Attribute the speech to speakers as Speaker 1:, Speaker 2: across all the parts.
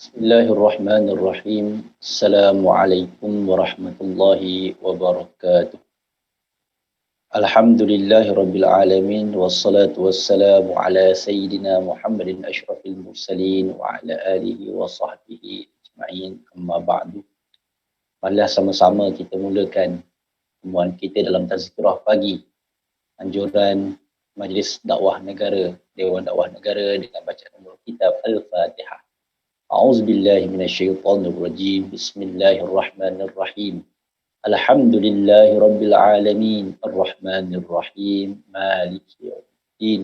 Speaker 1: Bismillahirrahmanirrahim. Assalamualaikum warahmatullahi wabarakatuh. Alhamdulillahi rabbil alamin wassalatu wassalamu ala sayyidina Muhammadin asyrafil mursalin wa ala alihi wa sahbihi ajma'in. Amma ba'du. Marilah sama-sama kita mulakan pertemuan kita dalam tazkirah pagi, anjuran Majlis Dakwah Negara, Dewan Dakwah Negara dengan bacaan umur kitab Al-Fatihah. أعوذ بالله من الشيطان الرجيم بسم الله الرحمن الرحيم الحمد لله رب العالمين الرحمن الرحيم مالك يوم الدين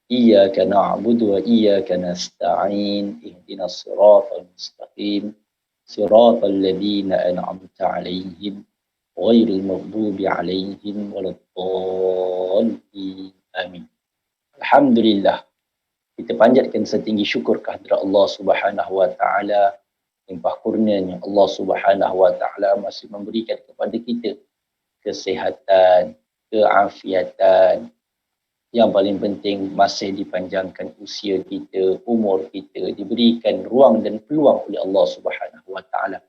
Speaker 1: إياك نعبد وإياك نستعين اهدنا الصراط المستقيم صراط الذين أنعمت عليهم غير المغضوب عليهم ولا الضالين آمين. الحمد لله. Kita panjatkan setinggi syukur kehadrat Allah Subhanahu Wa Taala, limpah kurnianya Allah Subhanahu Wa Taala masih memberikan kepada kita kesihatan, keafiatan. Yang paling penting masih dipanjangkan usia kita, umur kita, diberikan ruang dan peluang oleh Allah Subhanahu Wa Taala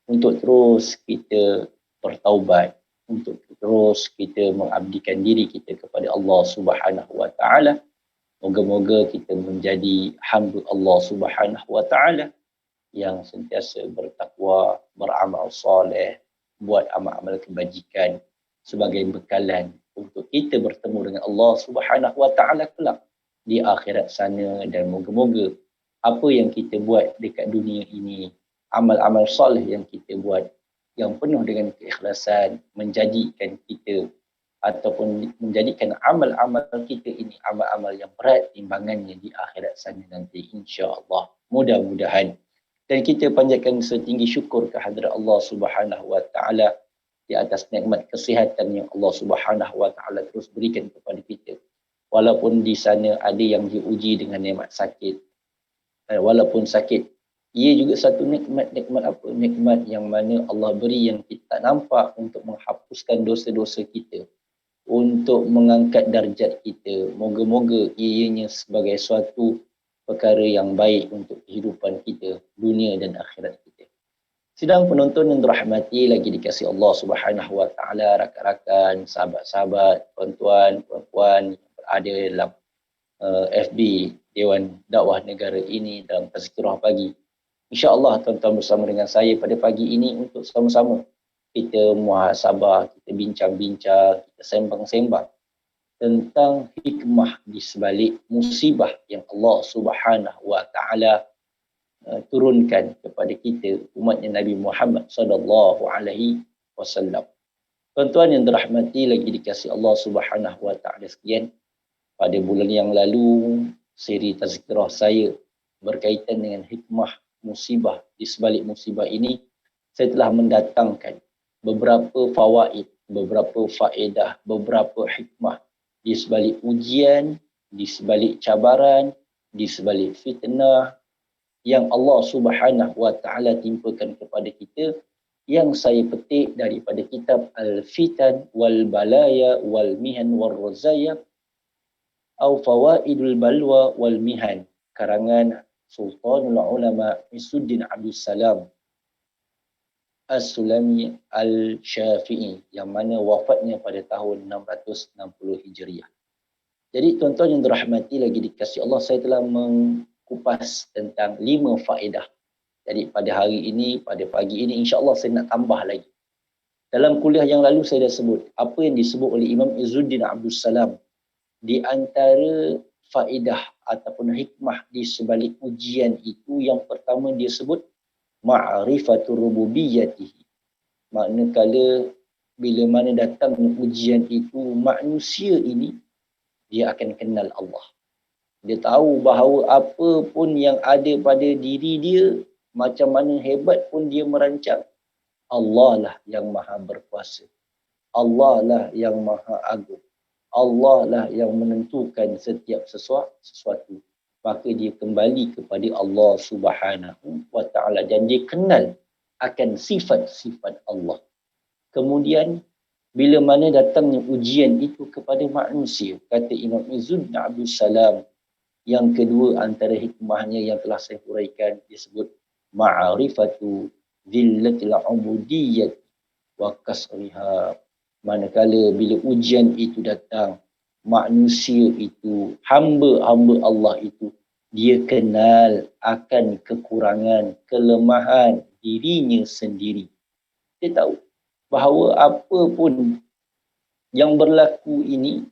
Speaker 1: untuk terus kita bertaubat, untuk terus kita mengabdikan diri kita kepada Allah Subhanahu Wa Taala. Moga-moga kita menjadi hamba Allah Subhanahu Wa Taala yang sentiasa bertakwa, beramal soleh, buat amal-amal kebajikan sebagai bekalan untuk kita bertemu dengan Allah Subhanahu Wa Taala kelak di akhirat sana. Dan moga-moga apa yang kita buat dekat dunia ini, amal-amal soleh yang kita buat yang penuh dengan keikhlasan, menjadikan kita ataupun menjadikan amal-amal kita ini amal-amal yang berat timbangannya di akhirat sana nanti, insya-Allah. Mudah-mudahan. Dan kita panjatkan setinggi syukur kehadrat Allah Subhanahu Wa Taala di atas nikmat kesihatan yang Allah Subhanahu Wa Taala terus berikan kepada kita. Walaupun di sana ada yang diuji dengan nikmat sakit, walaupun sakit, ia juga satu nikmat. Nikmat apa? Nikmat yang mana Allah beri yang kita tak nampak untuk menghapuskan dosa-dosa kita, untuk mengangkat darjat kita. Moga-moga ianya sebagai suatu perkara yang baik untuk kehidupan kita, dunia dan akhirat kita. Sidang penonton yang dirahmati lagi dikasihi Allah Subhanahu Wa Taala, rakan-rakan, sahabat-sahabat, tuan-tuan, puan-puan yang berada dalam FB Dewan Dakwah Negara ini dalam tazkirah pagi. InsyaAllah tuan-tuan bersama dengan saya pada pagi ini untuk sama-sama kita muhasabah, kita bincang-bincang, kita sembang-sembang tentang hikmah di sebalik musibah yang Allah Subhanahu Wa Taala turunkan kepada kita umatnya Nabi Muhammad sallallahu alaihi wasallam. Tuan-tuan yang dirahmati lagi dikasihi Allah Subhanahu Wa Taala sekalian, pada bulan yang lalu siri tazkirah saya berkaitan dengan hikmah musibah. Di sebalik musibah ini saya telah mendatangkan beberapa fawaid, beberapa faedah, beberapa hikmah di sebalik ujian, di sebalik cabaran, di sebalik fitnah yang Allah Subhanahu Wa Taala timpakan kepada kita, yang saya petik daripada kitab Al-Fitan wal Balaya wal Mihan wal Razaya atau Fawaidul Balwa wal Mihan, karangan Sultanul Ulama Izzuddin Abdul Salam As-Sulami Al-Syafi'i, yang mana wafatnya pada tahun 660 Hijriah. Jadi tuan-tuan yang dirahmati lagi dikasihi Allah, saya telah mengkupas tentang 5 faedah. Jadi pada hari ini, pada pagi ini, insya-Allah saya nak tambah lagi. Dalam kuliah yang lalu saya dah sebut apa yang disebut oleh Imam Izzuddin Abdul Salam di antara faedah ataupun hikmah di sebalik ujian itu. Yang pertama dia sebut ma'rifatur rububiyyatihi. Manakala bila mana datang ujian itu, manusia ini dia akan kenal Allah. Dia tahu bahawa apa pun yang ada pada diri dia, macam mana hebat pun dia merancang, Allah lah yang maha berkuasa. Allah lah yang maha agung. Allah lah yang menentukan setiap sesuatu. Maka dia kembali kepada Allah Subhanahu Wa Taala dan dia kenal akan sifat-sifat Allah. Kemudian bila mana datangnya ujian itu kepada manusia, kata Imam Izzuddin Abdul Salam, yang kedua antara hikmahnya yang telah saya huraikan, dia sebut ma'rifatu zillatil ubudiyyah wa kasriha. Manakala bila ujian itu datang, manusia itu, hamba-hamba Allah itu, dia kenal akan kekurangan, kelemahan dirinya sendiri. Dia tahu bahawa apa pun yang berlaku ini,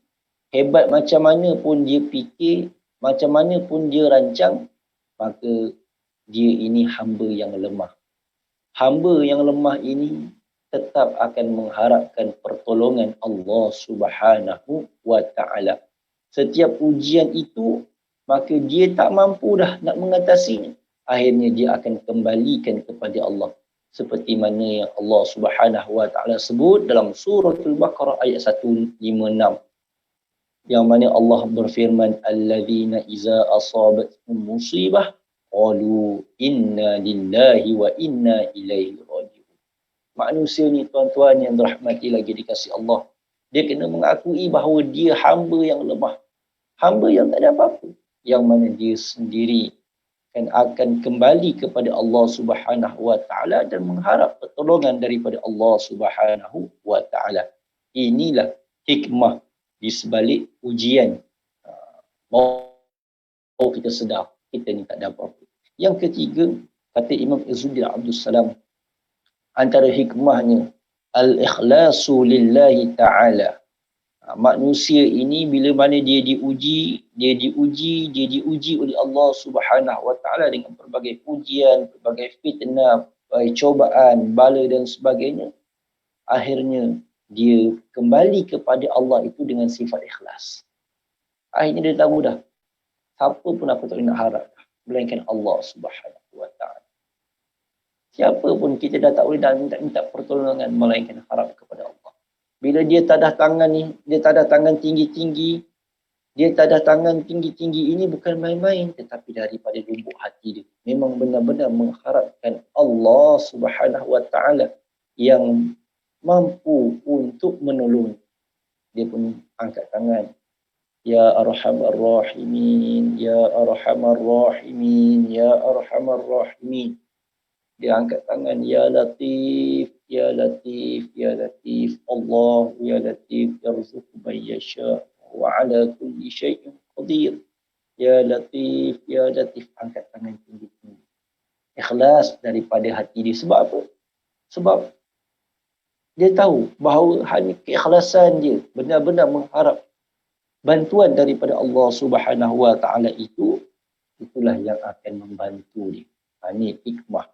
Speaker 1: hebat macam mana pun dia fikir, macam mana pun dia rancang, maka dia ini hamba yang lemah. Hamba yang lemah ini tetap akan mengharapkan pertolongan Allah Subhanahu wa Ta'ala. Setiap ujian itu, maka dia tak mampu dah nak mengatasinya. Akhirnya dia akan kembalikan kepada Allah. Seperti mana yang Allah Subhanahu wa Ta'ala sebut dalam surah Al-Baqarah ayat 156. Yang mana Allah berfirman, alladzina iza asabathum musibah qalu inna lillahi wa inna ilaihi raji'un. Manusia ni tuan-tuan yang dirahmati lagi dikasih Allah, dia kena mengakui bahawa dia hamba yang lemah, hamba yang tak ada apa-apa, yang mana dia sendiri akan kembali kepada Allah Subhanahu wa Ta'ala dan mengharap pertolongan daripada Allah Subhanahu wa Ta'ala. Inilah hikmah di sebalik ujian. Mau kita sedar kita ni tak ada apa-apa. Yang ketiga, kata Imam Izzuddin Abdul Salam, antara hikmahnya al-ikhlasu lillahi ta'ala. Manusia ini bila mana dia diuji oleh Allah Subhanahu wa Ta'ala dengan berbagai ujian, berbagai fitnah, berbagai cobaan, bala dan sebagainya. Akhirnya dia kembali kepada Allah itu dengan sifat ikhlas. Akhirnya dia tahu dah, siapa pun aku tak nak harap dah, melainkan Allah Subhanahu wa Ta'ala. Siapa pun kita dah tak boleh dah minta pertolongan melainkan harap kepada Allah. Bila dia tadah tangan ni, dia tadah tangan tinggi-tinggi, ini bukan main-main, tetapi daripada lubuk hati dia. Memang benar-benar mengharapkan Allah Subhanahu wa Ta'ala yang mampu untuk menolong. Dia pun angkat tangan. Ya Arhamar Rahimin, Ya Arhamar Rahimin, Ya Arhamar Rahimin. Dia angkat tangan, Ya Latif, Ya Latif, Ya Latif, Allah, Ya Latif, yarzuqu man yasha wa ala kulli syai'in qadir. Ya Latif, Ya Latif, angkat tangan tinggi-tinggi. Ikhlas daripada hati dia. Sebab apa? Sebab dia tahu bahawa hanya keikhlasan dia benar-benar mengharap bantuan daripada Allah Subhanahu wa Ta'ala itu, itulah yang akan membantu dia. Ini hikmah.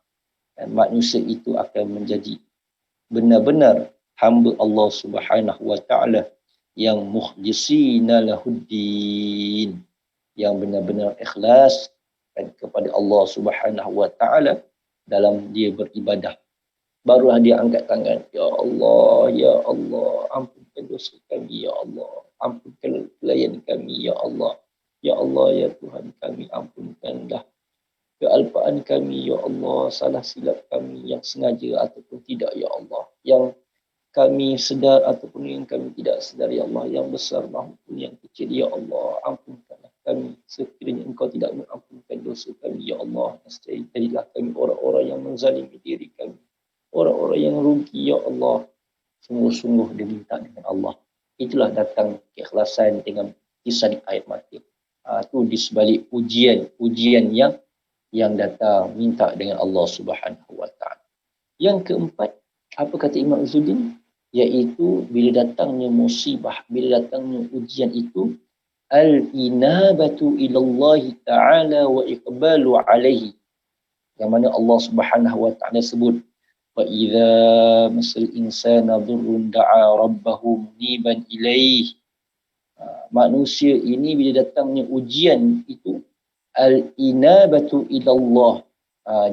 Speaker 1: Dan manusia itu akan menjadi benar-benar hamba Allah Subhanahu wa Ta'ala yang mukhlisina lahuddin, yang benar-benar ikhlas kepada Allah Subhanahu wa Ta'ala dalam dia beribadah. Barulah dia angkat tangan, Ya Allah, Ya Allah, ampunkan dosa kami, Ya Allah, ampunkan kesalahan kami, Ya Allah, Ya Allah, Ya Tuhan kami, ampunkanlah kealpaan kami, Ya Allah, salah silap kami yang sengaja ataupun tidak, Ya Allah, yang kami sedar ataupun yang kami tidak sedar, Ya Allah, yang besar maupun yang kecil, Ya Allah, ampunkanlah kami. Sekiranya Engkau tidak mengampunkan dosa kami, Ya Allah, nescaya jadilah kami orang-orang yang menzalimi diri kami, orang-orang yang rugi, Ya Allah. Sungguh-sungguh dia minta dengan Allah. Itulah datang keikhlasan dengan kisah air mata. Itu di sebalik ujian yang datang minta dengan Allah Subhanahu wa Ta'ala. Yang keempat, apa kata Imam Izzuddin? Iaitu bila datangnya musibah, bila datangnya ujian itu, al-inabatu ilallahi ta'ala wa iqbalu alaihi. Yang mana Allah Subhanahu wa Ta'ala sebut, wa idza masal insana dhurrun da'a rabbahu muniban ilaih. Manusia ini bila datangnya ujian itu, al-inabatu ilallah,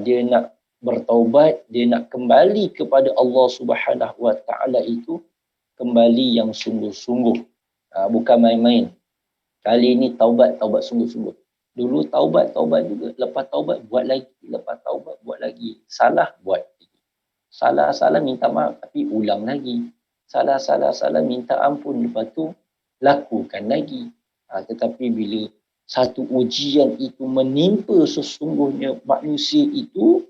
Speaker 1: dia nak bertaubat, dia nak kembali kepada Allah Subhanahu wa Ta'ala itu kembali yang sungguh-sungguh, bukan main-main. Kali ini taubat sungguh-sungguh. Dulu taubat juga, lepas taubat buat lagi, lepas taubat buat lagi, salah buat lagi, salah minta maaf tapi ulang lagi, salah minta ampun, lepas tu lakukan lagi. Tetapi bila satu ujian itu menimpa sesungguhnya manusia itu,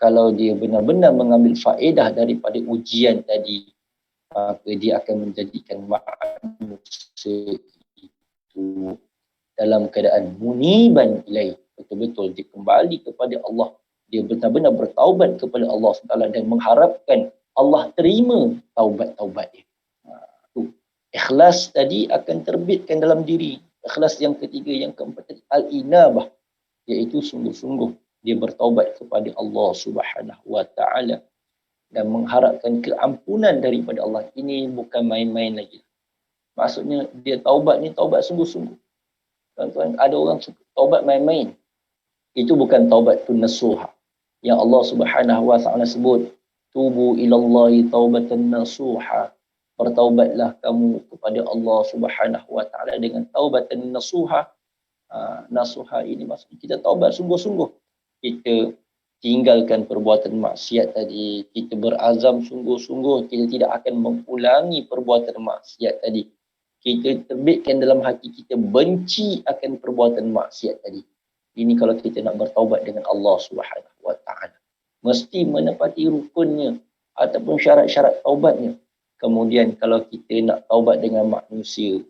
Speaker 1: kalau dia benar-benar mengambil faedah daripada ujian tadi, maka dia akan menjadikan manusia itu dalam keadaan muniban ilaih, betul-betul dia kembali kepada Allah, dia benar-benar bertaubat kepada Allah SWT dan mengharapkan Allah terima taubat-taubat dia. Ikhlas tadi akan terbitkan dalam diri. Ikhlas yang ketiga, yang keempat tadi, al-inabah, iaitu sungguh-sungguh dia bertaubat kepada Allah Subhanahu wa taala dan mengharapkan keampunan daripada Allah. Ini bukan main-main lagi. Maksudnya dia taubat ni taubat sungguh-sungguh. Tuan-tuan, ada orang taubat main-main. Itu bukan taubat tun nasuha. Yang Allah Subhanahu wa taala sebut, tubu ilallahi taubatan nasuha. Bertaubatlah kamu kepada Allah Subhanahu wa taala dengan taubatan nasuha. Nasuha ini maksudnya kita taubat sungguh-sungguh. Kita tinggalkan perbuatan maksiat tadi, kita berazam sungguh-sungguh kita tidak akan mengulangi perbuatan maksiat tadi. Kita terbitkan dalam hati kita benci akan perbuatan maksiat tadi. Ini kalau kita nak bertaubat dengan Allah Subhanahu wa taala. Mesti menepati rukunnya ataupun syarat-syarat taubatnya. Kemudian kalau kita nak taubat dengan manusia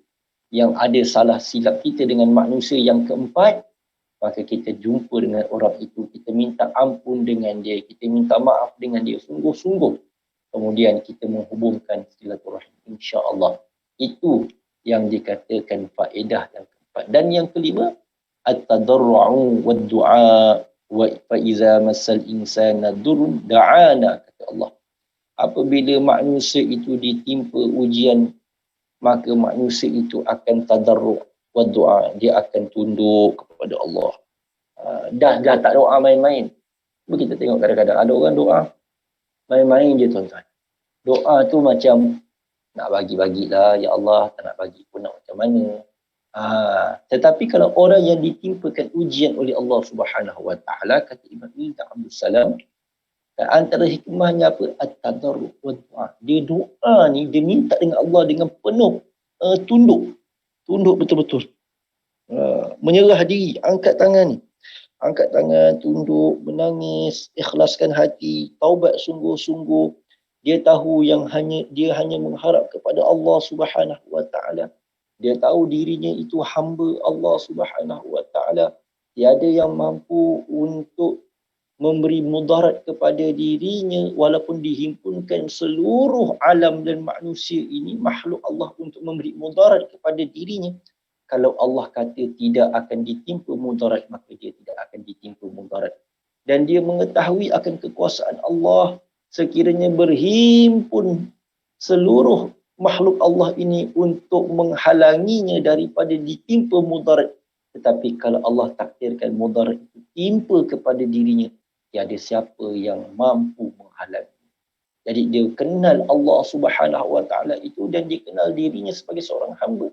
Speaker 1: yang ada salah silap kita dengan manusia yang keempat, maka kita jumpa dengan orang itu, kita minta ampun dengan dia, kita minta maaf dengan dia sungguh-sungguh. Kemudian kita menghubungkan silaturahim, insya-Allah. Itu yang dikatakan faedah yang keempat. Dan yang kelima, at-tadarru'u wad-du'a wa fa iza massal insana durrun da'ana, kata Allah. Apabila manusia itu ditimpa ujian, maka manusia itu akan tadarru' wa doa, dia akan tunduk kepada Allah. Dah tak doa main-main. Cuba kita tengok kadang-kadang ada orang doa main-main je tuan-tuan. Doa tu macam nak bagi-bagilah, ya Allah, tak nak bagi pun nak macam mana. Tetapi kalau orang yang ditimpakan ujian oleh Allah Subhanahu wa taala, kata Imam Ibn Abdul Salam, antara hikmahnya apa? At-tadarru' wa doa. Dia doa ni dia minta dengan Allah dengan penuh tunduk. Tunduk betul-betul. Menyerah diri, angkat tangan, tunduk, menangis, ikhlaskan hati, taubat sungguh-sungguh. Dia tahu dia hanya mengharap kepada Allah Subhanahu wa taala. Dia tahu dirinya itu hamba Allah Subhanahu wa taala. Tiada yang mampu untuk memberi mudarat kepada dirinya walaupun dihimpunkan seluruh alam dan manusia ini makhluk Allah untuk memberi mudarat kepada dirinya. Kalau Allah kata tidak akan ditimpa mudarat, maka dia tidak akan ditimpa mudarat. Dan dia mengetahui akan kekuasaan Allah sekiranya berhimpun seluruh makhluk Allah ini untuk menghalanginya daripada ditimpa mudarat. Tetapi kalau Allah takdirkan mudarat itu timpa kepada dirinya, tiada siapa yang mampu menghalangi. Jadi dia kenal Allah Subhanahu wa taala itu dan dia kenal dirinya sebagai seorang hamba.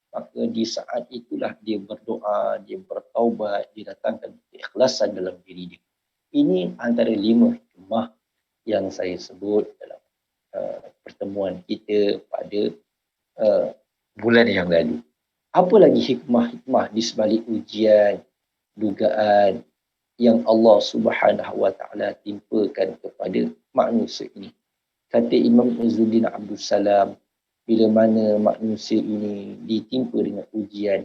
Speaker 1: Maka di saat itulah dia berdoa, dia bertaubat, dia datangkan keikhlasan dalam diri dia. Ini antara 5 hikmah yang saya sebut dalam pertemuan kita pada bulan yang lalu. Apa lagi hikmah-hikmah di sebalik ujian, dugaan yang Allah Subhanahu wa taala timpakan kepada manusia ini? Kata Imam Izzuddin Abdul Salam, bila mana manusia ini ditimpa dengan ujian,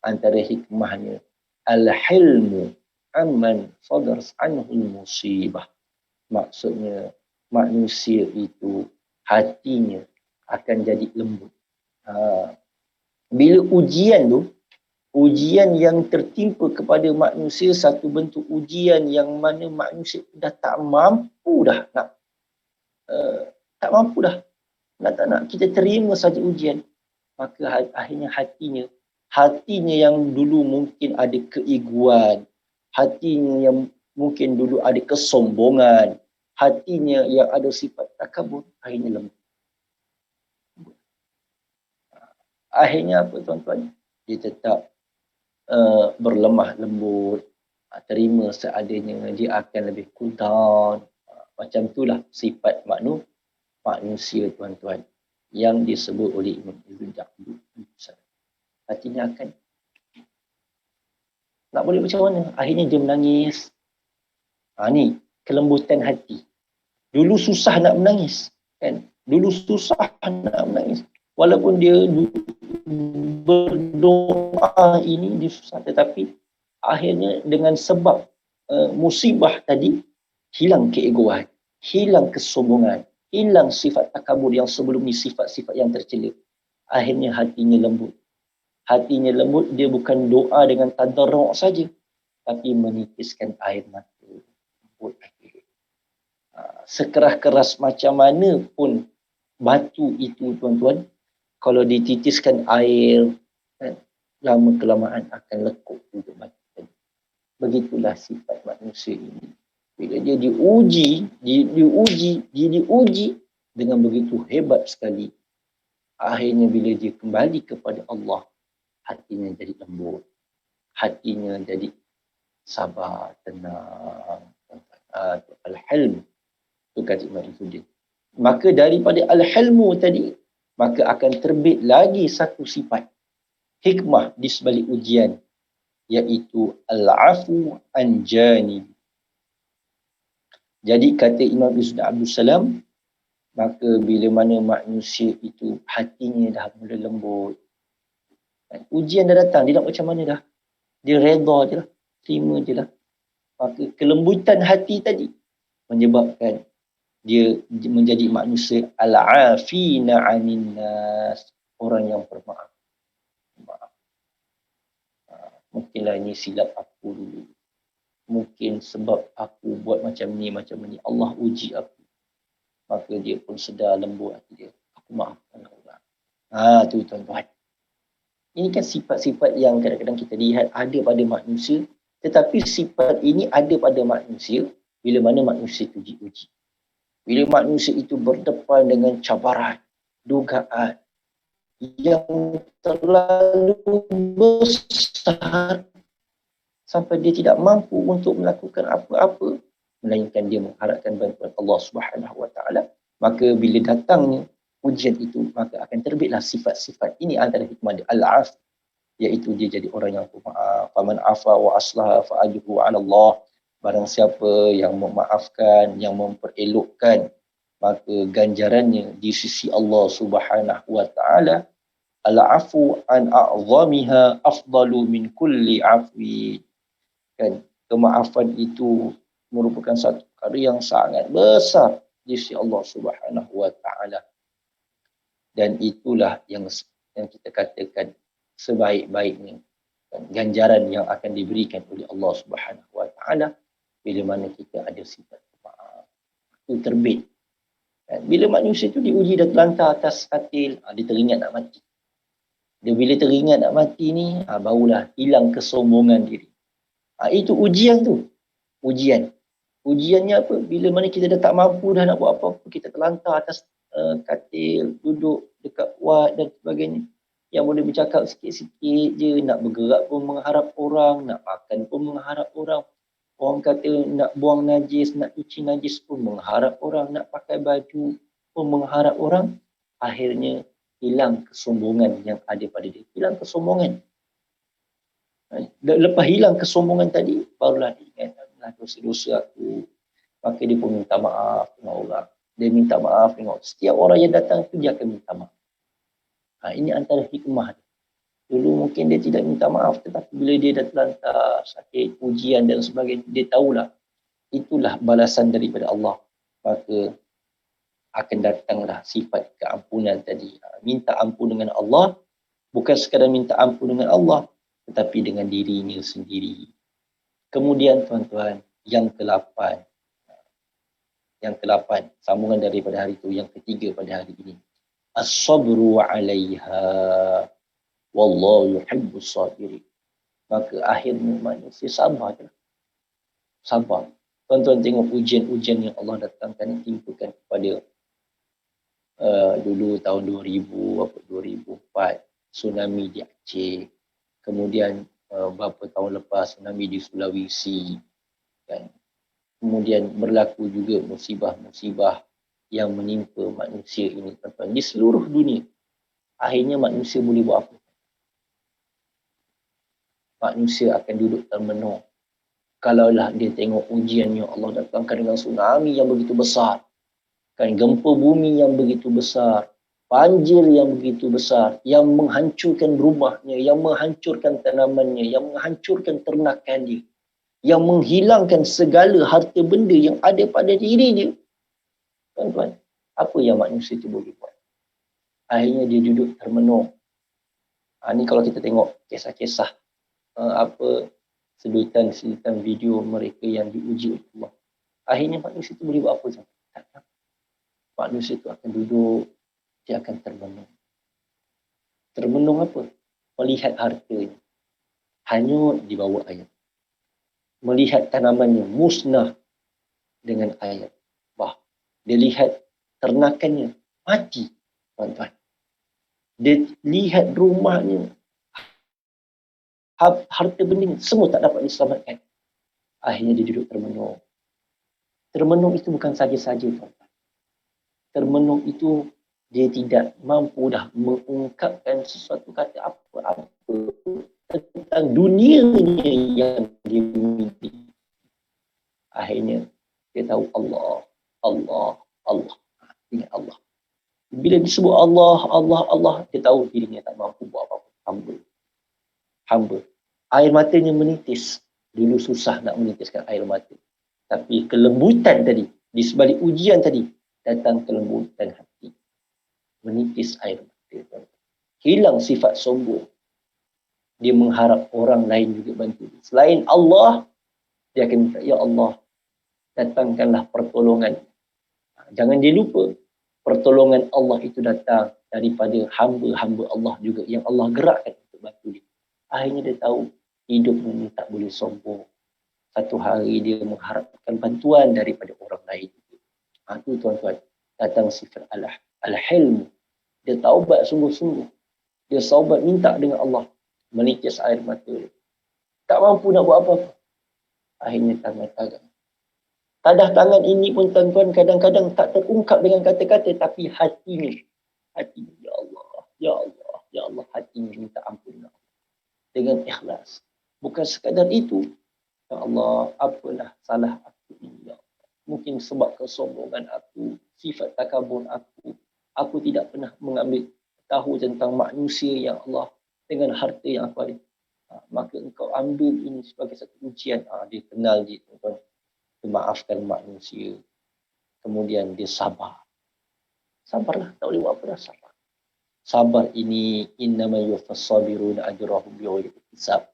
Speaker 1: antara hikmahnya al-hilmu amman sadar anhul musibah. Maksudnya manusia itu hatinya akan jadi lembut. Bila ujian tu, ujian yang tertimpa kepada manusia, satu bentuk ujian yang mana manusia dah tak mampu dah nak tak nak kita terima saja ujian, maka akhirnya hatinya yang dulu mungkin ada keegoan, hatinya yang mungkin dulu ada kesombongan, hatinya yang ada sifat takabur, akhirnya lembut. Akhirnya apa tuan-tuan? Dia tetap berlemah lembut, terima seadanya, dia akan lebih cool down. Macam itulah sifat manusia tuan-tuan yang disebut oleh Imam Ibn Abdul Salam. Hatinya akan nak boleh macam mana? Akhirnya dia menangis. Ni kelembutan hati. Dulu susah nak menangis, kan? Dulu susah nak menangis. Walaupun dia berdoa ini dia susah, tetapi akhirnya dengan sebab musibah tadi, hilang keegoan, hilang kesombongan, hilang sifat takabur yang sebelum ni, sifat-sifat yang tercela. Akhirnya hatinya lembut. Hatinya lembut, dia bukan doa dengan tadarru' saja, tapi menitiskan air mata. Lembut hati. Sekeras-keras macam mana pun batu itu, tuan-tuan, kalau dititiskan air, kan, lama kelamaan akan lekuk juga batu. Begitulah sifat manusia ini. Bila dia diuji dengan begitu hebat sekali, akhirnya bila dia kembali kepada Allah, hatinya jadi lembut, hatinya jadi sabar, tenang. Al-Hilm, itu kata Imam Izzuddin. Maka daripada Al-Hilmu tadi, maka akan terbit lagi satu sifat hikmah di sebalik ujian, iaitu Al-Afu Anjani. Jadi kata Imam Izzuddin Abdul Salam, maka bila mana manusia itu hatinya dah mula lembut, ujian dah datang, dia nak macam mana dah, dia redha je lah, terima je lah, maka kelembutan hati tadi menyebabkan dia menjadi manusia al-afina 'anin nas, orang yang bermaaf. Mungkinlah ini silap aku dulu, mungkin sebab aku buat macam ni, Allah uji aku. Maka dia pun sedar, lembut hati dia, aku maafkan Allah. Tu tuan-tuan. Ini kan sifat-sifat yang kadang-kadang kita lihat ada pada manusia, tetapi sifat ini ada pada manusia bila mana manusia itu diuji. Bila manusia itu berdepan dengan cabaran, dugaan yang terlalu besar sampai dia tidak mampu untuk melakukan apa-apa melainkan dia mengharapkan bantuan Allah Subhanahu Wa Taala, maka bila datangnya ujian itu, maka akan terbitlah sifat-sifat ini. Antara hikmah al-af, iaitu dia jadi orang yang pemaaf. Faman afa wa aslaha fa ajruhu 'ala Allah. Barang siapa yang memaafkan, yang memperelokkan, maka ganjarannya di sisi Allah Subhanahu Wa Taala. Al-afu an a'zamiha afdalu min kulli afwi. Kan, kemaafan itu merupakan satu perkara yang sangat besar di sisi Allah Subhanahu Wa Taala. Dan itulah yang kita katakan sebaik-baiknya ganjaran yang akan diberikan oleh Allah Subhanahu Wa Taala bila mana kita ada sifat maaf. Itu terbit. Dan bila manusia itu diuji dan terlantar atas katil, dia teringat nak mati. Dia bila teringat nak mati ni, barulah hilang kesombongan diri. Itu ujian tu. Ujiannya apa? Bila mana kita dah tak mampu dah nak buat apa-apa, kita terlantar atas katil, duduk dekat wad dan sebagainya. Yang boleh bercakap sikit-sikit je, nak bergerak pun mengharap orang, nak makan pun mengharap orang. Orang kata nak buang najis, nak cuci najis pun mengharap orang, nak pakai baju pun mengharap orang. Akhirnya hilang kesombongan yang ada pada dia. Hilang kesombongan. Lepas hilang kesombongan tadi, barulah dia ingat dosa-dosa aku. Maka dia pun minta maaf dengan orang. Dia minta maaf dengan setiap orang yang datang tu, dia akan minta maaf. Ini antara hikmah. Dulu mungkin dia tidak minta maaf, tetapi bila dia dah terlantar sakit, ujian dan sebagainya, dia tahulah itulah balasan daripada Allah. Maka akan datanglah sifat keampunan tadi. Minta ampun dengan Allah, bukan sekadar minta ampun dengan Allah, tetapi dengan dirinya sendiri. Kemudian tuan-tuan, yang ke-8, sambungan daripada hari itu, yang ketiga pada hari ini, as-sabru 'alaiha wallahu yuhibbus sabirin. Maka akhirnya manusia sabar je. Sabar. Tuan-tuan tengok ujian-ujian yang Allah datangkan, timpakan kepada dulu tahun 2004 tsunami di Aceh. Kemudian beberapa tahun lepas tsunami di Sulawesi. Kan? Kemudian berlaku juga musibah-musibah yang menimpa manusia ini, tuan-tuan, di seluruh dunia. Akhirnya manusia boleh buat apa? Manusia akan duduk termenung Kalaulah dia tengok ujian yang Allah datangkan dengan tsunami yang begitu besar, kan, gempa bumi yang begitu besar, banjir yang begitu besar, yang menghancurkan rumahnya, yang menghancurkan tanamannya, yang menghancurkan ternakan dia, yang menghilangkan segala harta benda yang ada pada diri dia. Tuan-tuan, apa yang manusia itu boleh buat? Akhirnya dia duduk termenung. Ni kalau kita tengok kisah-kisah sedutan video mereka yang diuji oleh Allah. Akhirnya manusia itu boleh buat apa? Manusia itu akan duduk, dia akan termenung. Termenung apa? Melihat hartanya hanyut di bawah air. Melihat tanamannya musnah dengan air. Dia lihat ternakannya mati, tuan-tuan. Dia lihat rumahnya, harta benda semua tak dapat diselamatkan. Akhirnya dia duduk termenung. Termenung itu bukan saja-saja, tuan-tuan. Termenung itu dia tidak mampu dah mengungkapkan sesuatu kata apa-apa tentang dunianya yang dia miliki. Akhirnya dia tahu Allah. Ingat Allah. Bila disebut Allah, dia tahu dirinya tak mampu buat apa-apa. Hamba. Air matanya menitis. Dulu susah nak menitiskan air mata. Tapi kelembutan tadi, di sebalik ujian tadi, datang kelembutan hati. Menitis air mata. Hilang sifat sombong. Dia mengharap orang lain juga bantu. Selain Allah, dia akan minta, ya Allah, datangkanlah pertolongan. Jangan dia lupa, pertolongan Allah itu datang daripada hamba-hamba Allah juga yang Allah gerakkan untuk bantu dia. Akhirnya dia tahu hidup ini tak boleh sombong. Satu hari dia mengharapkan bantuan daripada orang lain. Itu tuan-tuan, datang sifat al-hilm. Dia taubat sungguh-sungguh. Dia taubat minta dengan Allah. Menitis air mata dia. Tak mampu nak buat apa-apa. Akhirnya tangan-tangan. Tadah tangan ini pun tuan-tuan kadang-kadang tak terungkap dengan kata-kata, tapi hatinya, ya Allah, hatinya minta ampun dengan ikhlas. Bukan sekadar itu, ya Allah, apalah salah aku ini, ya Allah. Mungkin sebab kesombongan aku, sifat takabur aku tidak pernah mengambil tahu tentang manusia yang Allah dengan harta yang aku ada. Maka engkau ambil ini sebagai satu ujian. Dia kenal dia, tuan-tuan. Maafkan manusia. Kemudian dia sabar. Sabarlah, tak boleh buat apa dah, sabar. Sabar ini innama yuwaffas sabiruna ajrahum bighairi hisab.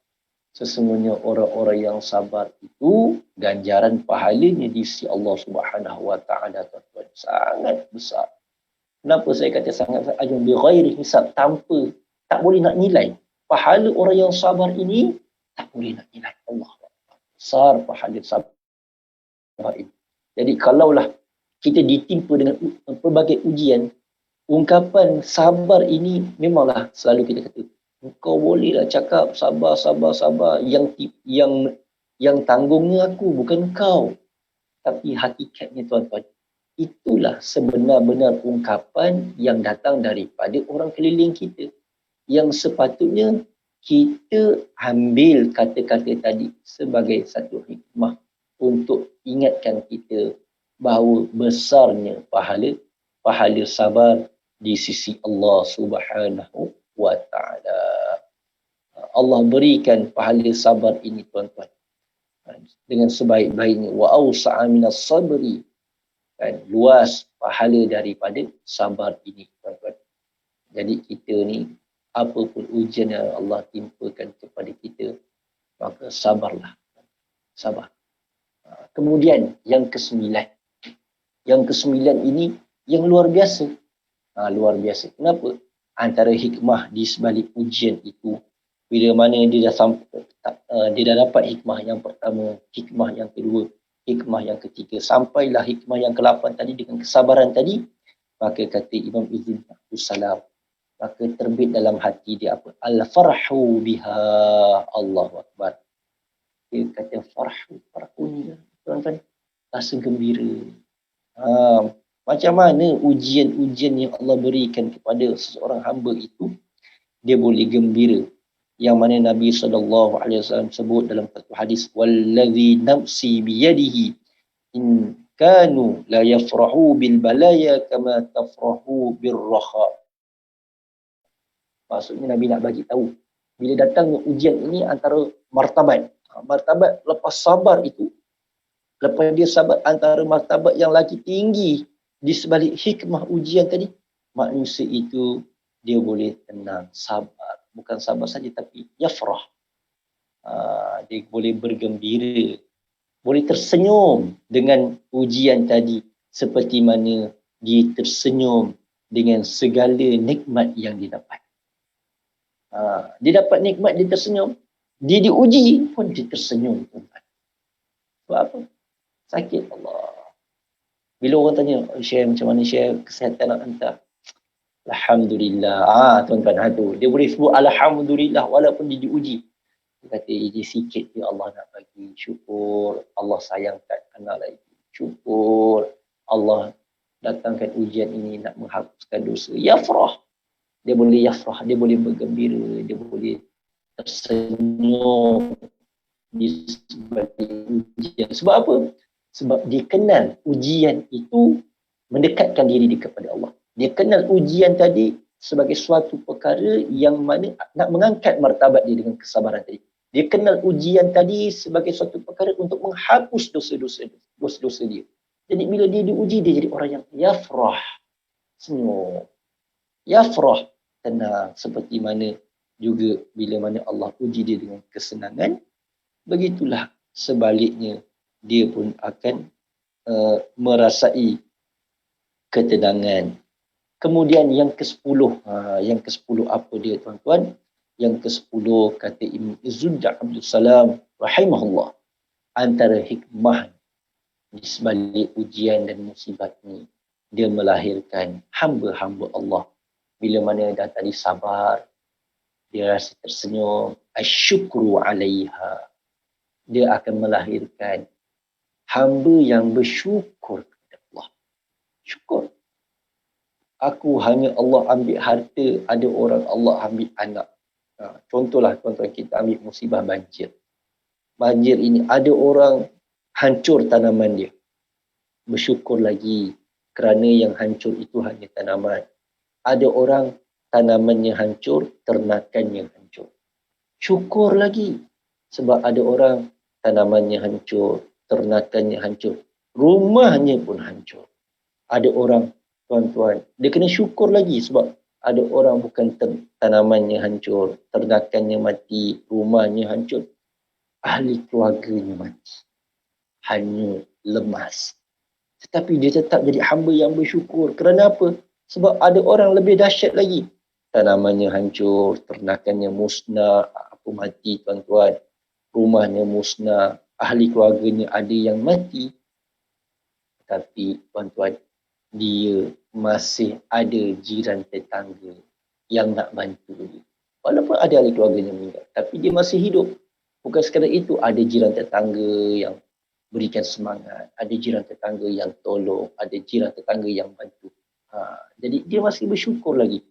Speaker 1: Sesungguhnya orang-orang yang sabar itu ganjaran pahalanya di sisi Allah Subhanahu wa taala, tuan-tuan, sangat besar. Kenapa saya kata sangat besar? Ajrahum bighairi hisab, tanpa, tak boleh nak nilai. Pahala orang yang sabar ini tak boleh nak nilai. Allah besar pahala sabar. Jadi kalaulah kita ditimpa dengan pelbagai ujian, ungkapan sabar ini memanglah selalu kita kata, engkau bolehlah cakap sabar. Yang tanggungnya aku, bukan kau. Tapi hakikatnya, tuan-tuan, itulah sebenar-benar ungkapan yang datang daripada orang keliling kita. Yang sepatutnya kita ambil kata-kata tadi sebagai satu hikmah untuk ingatkan kita bahawa besarnya pahala sabar di sisi Allah Subhanahu wa taala. Allah berikan pahala sabar ini, tuan-tuan, dengan sebaik-baiknya. Wa awsa'a minas sabri, kan, luas pahala daripada sabar ini, tuan-tuan. Jadi kita ni, apapun ujian yang Allah timpakan kepada kita, maka sabarlah. Sabar. Kemudian yang kesembilan. Yang kesembilan ini yang luar biasa. Luar biasa. Kenapa? Antara hikmah di sebalik ujian itu, bila mana dia dah dapat hikmah yang pertama, hikmah yang kedua, hikmah yang ketiga, sampailah hikmah yang ke-8 tadi dengan kesabaran tadi, maka kata Imam Izzuddin Abdussalam, maka terbit dalam hati dia apa? Al-farhu biha. Allahu Akbar. Dia kata farhu ni, tuan-tuan, rasa gembira. Macam mana ujian-ujian yang Allah berikan kepada seseorang hamba itu, dia boleh gembira. yang mana Nabi SAW sebut dalam satu hadis, wallazi nafsi biyadihi in kanu la yafrahu bil balaya kama tafrahu bir raha. Maksudnya Nabi nak bagi tahu, bila datangnya ujian ini antara martabat. Martabat lepas sabar itu, lepas dia sabar, antara martabat yang lagi tinggi di sebalik hikmah ujian tadi, manusia itu dia boleh tenang, sabar. Bukan sabar saja tapi yafrah. Dia boleh bergembira, boleh tersenyum dengan ujian tadi seperti mana dia tersenyum dengan segala nikmat yang dia dapat. Dia dapat nikmat, dia tersenyum. Dia diuji pun dia tersenyum. Sebab apa? Sakit Allah. Bila orang tanya, Syekh macam mana Syekh kesihatan anda? Alhamdulillah. Tuan-tuan, dia boleh sebut Alhamdulillah walaupun dia diuji. Dia kata, ini sikit dia Allah nak bagi. Syukur Allah sayangkan anak lagi. Syukur Allah datangkan ujian ini nak menghapuskan dosa. Yafrah. Dia boleh yafrah, dia boleh bergembira, dia boleh tersenyum di sebalik ujian. Sebab apa? Sebab dia kenal ujian itu mendekatkan diri dia kepada Allah. Dia kenal ujian tadi sebagai suatu perkara yang mana nak mengangkat martabat dia dengan kesabaran tadi. Dia kenal ujian tadi sebagai suatu perkara untuk menghapus dosa-dosa dia. Jadi bila dia diuji, dia jadi orang yang yafrah, senyum. Yafrah, tenang. Seperti mana juga bila mana Allah uji dia dengan kesenangan, begitulah sebaliknya dia pun akan merasai ketenangan. Kemudian yang ke-10, yang ke-10 apa dia tuan-tuan? Yang ke-10 kata Ibn Izzuddin Abdul Salam rahimahullah, antara hikmah di sebalik ujian dan musibat ni, dia melahirkan hamba-hamba Allah. Bila mana dah tadi sabar, dia rasa tersenyum, asyukru alaiha. Dia akan melahirkan hamba yang bersyukur kepada Allah. Syukur. Aku hanya Allah ambil harta, ada orang Allah ambil anak. Contohlah tuan-tuan, kita ambil musibah banjir. Banjir ini ada orang hancur tanaman dia. Bersyukur lagi kerana yang hancur itu hanya tanaman. Ada orang tanamannya hancur, ternakannya hancur. Syukur lagi sebab ada orang tanamannya hancur, ternakannya hancur, rumahnya pun hancur. Ada orang, tuan-tuan, dia kena syukur lagi sebab ada orang bukan tanamannya hancur, ternakannya mati, rumahnya hancur, ahli keluarganya mati, hanya lemas. Tetapi dia tetap jadi hamba yang bersyukur. Kerana apa? Sebab ada orang lebih dahsyat lagi. Tanamannya hancur, ternakannya musnah, apa mati tuan-tuan, rumahnya musnah, ahli keluarganya ada yang mati. Tapi tuan-tuan, dia masih ada jiran tetangga yang nak bantu dia. Walaupun ada ahli keluarganya meninggal, tapi dia masih hidup. Bukan sekadar itu, ada jiran tetangga yang berikan semangat, ada jiran tetangga yang tolong, ada jiran tetangga yang bantu. Jadi dia masih bersyukur lagi.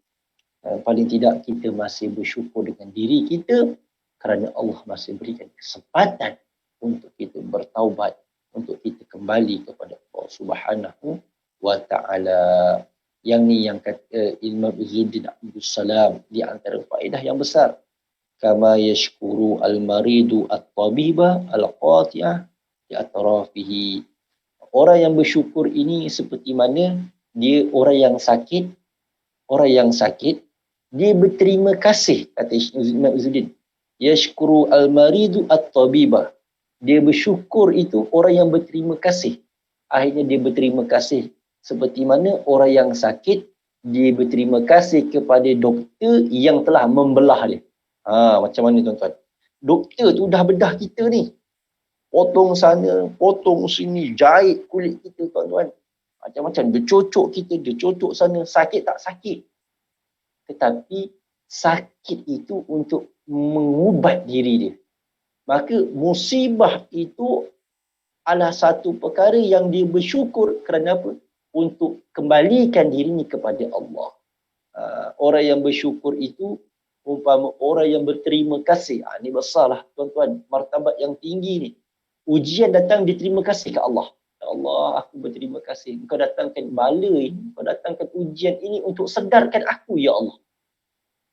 Speaker 1: Paling tidak kita masih bersyukur dengan diri kita kerana Allah masih berikan kesempatan untuk kita bertaubat, untuk kita kembali kepada Allah Subhanahu wa ta'ala. Yang ni yang kata Imam Izzuddin Abdul Salam di antara faedah yang besar. Kama yashkuru al-maridu at-tabiba al-qati'ah di atrafihi. Orang yang bersyukur ini seperti mana dia orang yang sakit, dia berterima kasih, kata Imam Izzuddin. Yashkuru al-maridu at-tabiba. Dia bersyukur itu orang yang berterima kasih. Akhirnya dia berterima kasih. Seperti mana orang yang sakit, dia berterima kasih kepada doktor yang telah membelah dia. Macam mana tuan-tuan? Doktor tu dah bedah kita ni. Potong sana, potong sini, jahit kulit kita tuan-tuan. Macam-macam. Dia cocok kita, dia cocok sana. Sakit tak sakit. Tetapi sakit itu untuk mengubat diri dia. Maka musibah itu adalah satu perkara yang dia bersyukur kerana apa? Untuk kembalikan dirinya kepada Allah. Orang yang bersyukur itu umpama orang yang berterima kasih. Ini besarlah tuan-tuan, martabat yang tinggi ni. Ujian datang diterima kasih ke Allah. Ya Allah, aku berterima kasih. Engkau datangkan bala ini, engkau datangkan ujian ini untuk sedarkan aku, ya Allah.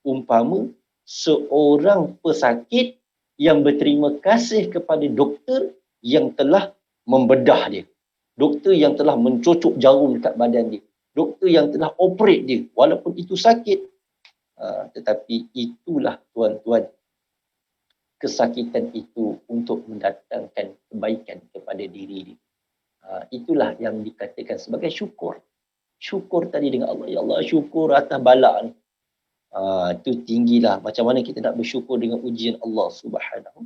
Speaker 1: Umpama seorang pesakit yang berterima kasih kepada doktor yang telah membedah dia. Doktor yang telah mencocok jarum dekat badan dia. Doktor yang telah operate dia. Walaupun itu sakit. Tetapi itulah tuan-tuan, kesakitan itu untuk mendatangkan kebaikan kepada diri dia. Itulah yang dikatakan sebagai syukur. Syukur tadi dengan Allah. Ya Allah, syukur atas bala ni. Itu tinggilah. Macam mana kita nak bersyukur dengan ujian Allah Subhanahu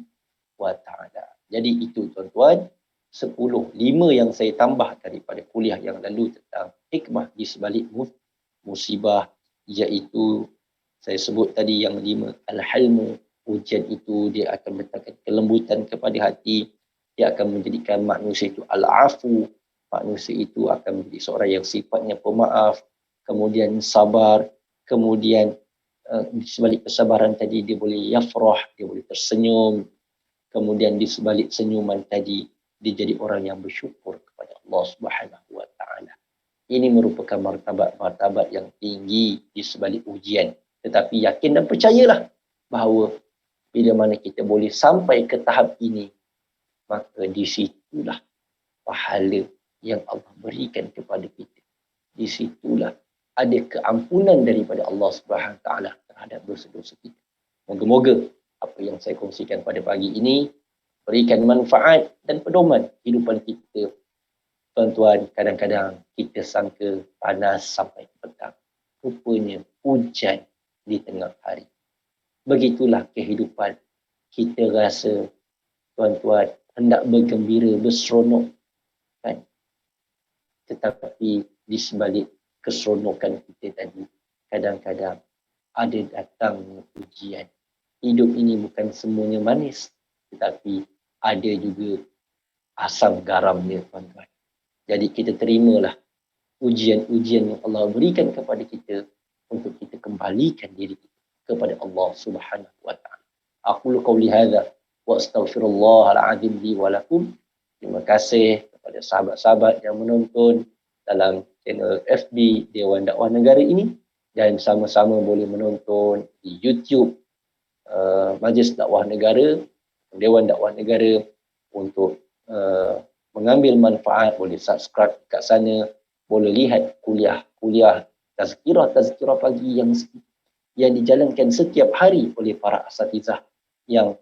Speaker 1: wa ta'ala. Jadi itu tuan-tuan, 5 yang saya tambah daripada kuliah yang lalu tentang hikmah di sebalik musibah, iaitu saya sebut tadi yang 5, al-halmu. Ujian itu dia akan mendatangkan kelembutan kepada hati, dia akan menjadikan manusia itu al-afu, manusia itu akan menjadi seorang yang sifatnya pemaaf, kemudian sabar, kemudian di sebalik kesabaran tadi dia boleh yafrah, dia boleh tersenyum, kemudian di sebalik senyuman tadi dia jadi orang yang bersyukur kepada Allah Subhanahu wa ta'ala. Ini merupakan martabat-martabat yang tinggi di sebalik ujian. Tetapi yakin dan percayalah bahawa bila mana kita boleh sampai ke tahap ini, maka di situlah pahala yang Allah berikan kepada kita. Di situlah ada keampunan daripada Allah Subhanahu wa ta'ala terhadap dosa-dosa kita. Moga-moga apa yang saya kongsikan pada pagi ini berikan manfaat dan pedoman kehidupan kita. Tuan-tuan, kadang-kadang kita sangka panas sampai petang. Rupanya hujan di tengah hari. Begitulah kehidupan. Kita rasa, tuan-tuan, hendak bergembira, berseronok. Kan? Tetapi di sebalik keseronokan kita tadi, kadang-kadang ada datang ujian. Hidup ini bukan semuanya manis, tetapi ada juga asam garamnya, tuan-tuan. Jadi kita terimalah ujian-ujian yang Allah berikan kepada kita untuk kita kembalikan diri kita kepada Allah Subhanahu wa ta'ala. Aqulu qawli hadza wa astaghfirullahal azim li wa lakum. Terima kasih kepada sahabat-sahabat yang menonton dalam channel FB Dewan Dakwah Negara ini, dan sama-sama boleh menonton di YouTube Majlis Dakwah Negara, Dewan Dakwah Negara. Untuk mengambil manfaat, boleh subscribe kat sana, boleh lihat kuliah-kuliah tazkirah pagi yang dijalankan setiap hari oleh para asatizah yang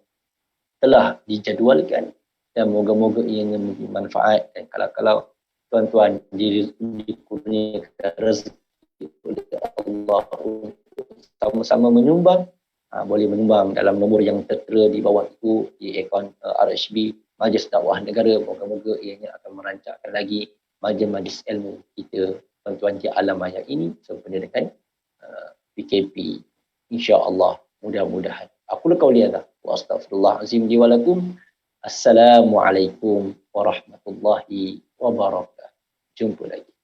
Speaker 1: telah dijadualkan, dan moga-moga ianya memberi manfaat. Dan kalau tuan-tuan dikurniakan rezeki oleh Allah untuk sama-sama menyumbang, boleh menyumbang dalam nombor yang tertera di bawah itu di akaun RHB Majlis Dakwah Negara. Moga-moga ianya akan merancangkan lagi majlis-majlis ilmu kita, tuan-tuan, di alam maya ini sempena dengan PKP. InsyaAllah, mudah-mudahan. Aku qauli hadza wa astaghfirullahalazim li wa lakum. Assalamualaikum warahmatullahi wabarakatuh. Jumpa lagi.